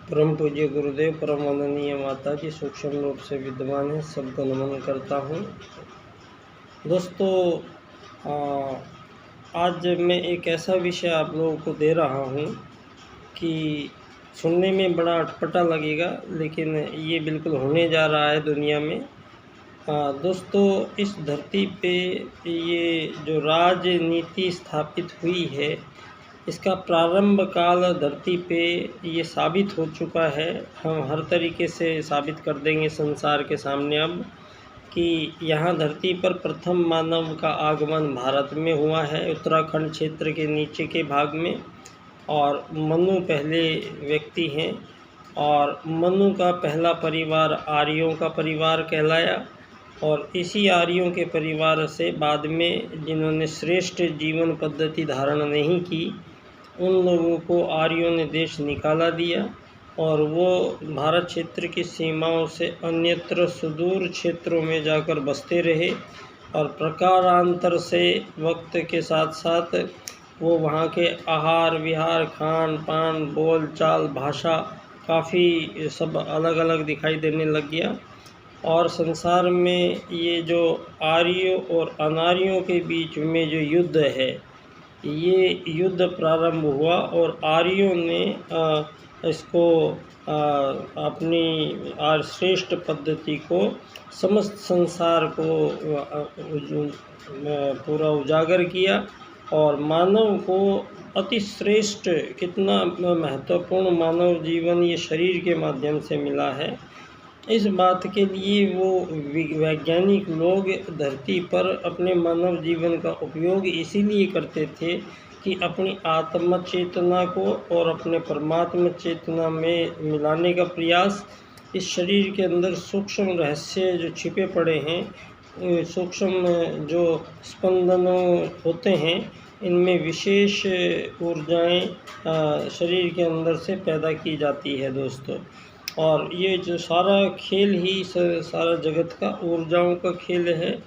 परम पूज्य गुरुदेव, परम वंदनीय माता जी सूक्ष्म रूप से विद्वान है, सबको नमन करता हूँ। दोस्तों, आज मैं एक ऐसा विषय आप लोगों को दे रहा हूँ कि सुनने में बड़ा अटपटा लगेगा, लेकिन ये बिल्कुल होने जा रहा है दुनिया में। दोस्तों, इस धरती पे ये जो राजनीति स्थापित हुई है, इसका प्रारंभ काल धरती पे ये साबित हो चुका है। हम हर तरीके से साबित कर देंगे संसार के सामने अब कि यहाँ धरती पर प्रथम मानव का आगमन भारत में हुआ है, उत्तराखंड क्षेत्र के नीचे के भाग में। और मनु पहले व्यक्ति हैं और मनु का पहला परिवार आर्यों का परिवार कहलाया। और इसी आर्यों के परिवार से बाद में जिन्होंने श्रेष्ठ जीवन पद्धति धारण नहीं की, उन लोगों को आर्यों ने देश निकाला दिया और वो भारत क्षेत्र की सीमाओं से अन्यत्र सुदूर क्षेत्रों में जाकर बसते रहे। और प्रकारांतर से वक्त के साथ साथ वो वहाँ के आहार विहार, खान पान, बोल चाल, भाषा काफ़ी सब अलग अलग दिखाई देने लग गया। और संसार में ये जो आर्यों और अनार्यों के बीच में जो युद्ध है, ये युद्ध प्रारंभ हुआ और आर्यों ने इसको अपनी श्रेष्ठ पद्धति को समस्त संसार को पूरा उजागर किया और मानव को अति श्रेष्ठ, कितना महत्वपूर्ण मानव जीवन ये शरीर के माध्यम से मिला है, इस बात के लिए वो वैज्ञानिक लोग धरती पर अपने मानव जीवन का उपयोग इसीलिए करते थे कि अपनी आत्म चेतना को और अपने परमात्मा चेतना में मिलाने का प्रयास। इस शरीर के अंदर सूक्ष्म रहस्य जो छिपे पड़े हैं, सूक्ष्म जो स्पंदनों होते हैं, इनमें विशेष ऊर्जाएं शरीर के अंदर से पैदा की जाती है दोस्तों। और ये जो सारा खेल ही सारा जगत का ऊर्जाओं का खेल है।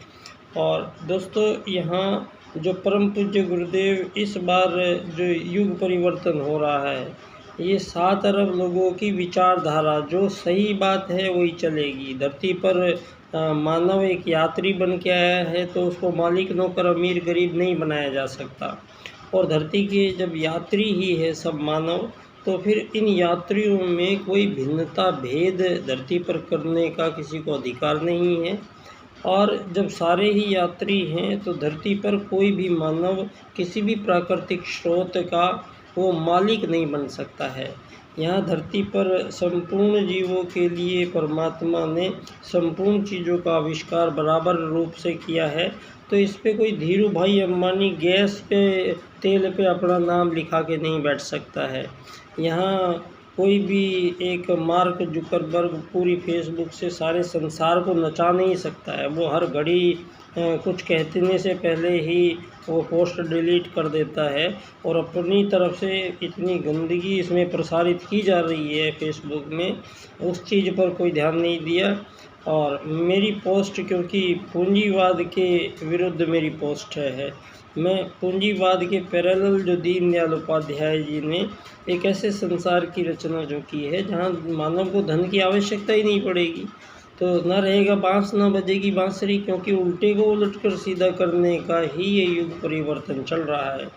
और दोस्तों, यहाँ जो परम पूज्य गुरुदेव इस बार जो युग परिवर्तन हो रहा है, ये 7 अरब लोगों की विचारधारा, जो सही बात है वही चलेगी। धरती पर मानव एक यात्री बन के आया है, तो उसको मालिक नौकर अमीर गरीब नहीं बनाया जा सकता। और धरती के जब यात्री ही है सब मानव, तो फिर इन यात्रियों में कोई भिन्नता भेद धरती पर करने का किसी को अधिकार नहीं है। और जब सारे ही यात्री हैं, तो धरती पर कोई भी मानव किसी भी प्राकृतिक स्रोत का वो मालिक नहीं बन सकता है। यहाँ धरती पर संपूर्ण जीवों के लिए परमात्मा ने संपूर्ण चीज़ों का आविष्कार बराबर रूप से किया है। तो इस पे कोई धीरू भाई अंबानी गैस पे तेल पे अपना नाम लिखा के नहीं बैठ सकता है। यहाँ कोई भी एक मार्क जुकरबर्ग पूरी फेसबुक से सारे संसार को नचा नहीं सकता है। वो हर घड़ी कुछ कहने से पहले ही वो पोस्ट डिलीट कर देता है और अपनी तरफ से इतनी गंदगी इसमें प्रसारित की जा रही है फेसबुक में, उस चीज़ पर कोई ध्यान नहीं दिया। और मेरी पोस्ट, क्योंकि पूंजीवाद के विरुद्ध मेरी पोस्ट है, मैं पूंजीवाद के पैरेलल जो दीनदयाल उपाध्याय जी ने एक ऐसे संसार की रचना जो की है, जहाँ मानव को धन की आवश्यकता ही नहीं पड़ेगी, तो न रहेगा बांस न बजेगी बांसुरी, क्योंकि उल्टे को उलट कर सीधा करने का ही ये युग परिवर्तन चल रहा है।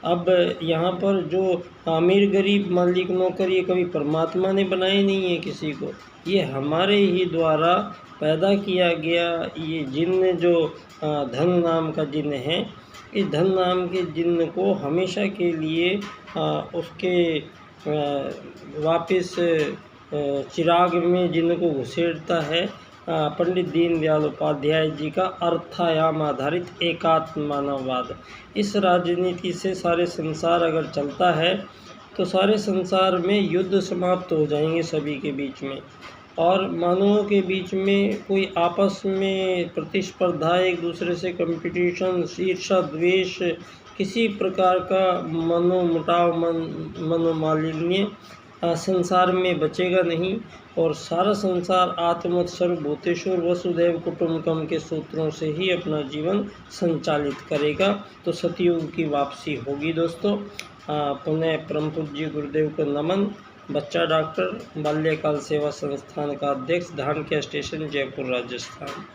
अब यहाँ पर जो अमीर गरीब मालिक नौकर, ये कभी परमात्मा ने बनाए नहीं है किसी को, ये हमारे ही द्वारा पैदा किया गया ये जिन्न जो धन नाम का जिन्न है, इस धन नाम के जिन्न को हमेशा के लिए उसके वापस चिराग में जिन्न को घुसेड़ता है पंडित दीनदयाल उपाध्याय जी का अर्थायाम आधारित एकात्म मानववाद। इस राजनीति से सारे संसार अगर चलता है, तो सारे संसार में युद्ध समाप्त हो जाएंगे सभी के बीच में, और मानवों के बीच में कोई आपस में प्रतिस्पर्धा, एक दूसरे से कंपटीशन, ईर्ष्या द्वेष, किसी प्रकार का मनोमुटाव, मनोमालिन्य संसार में बचेगा नहीं। और सारा संसार आत्मवत् सर्वभूतेषु वसुधैव कुटुम्बकम के सूत्रों से ही अपना जीवन संचालित करेगा। तो सतयुग की वापसी होगी दोस्तों। पुनः परम पूज्य गुरुदेव को नमन। बच्चा डॉक्टर, बाल्यकाल सेवा संस्थान का अध्यक्ष, धानक्या स्टेशन, जयपुर, राजस्थान।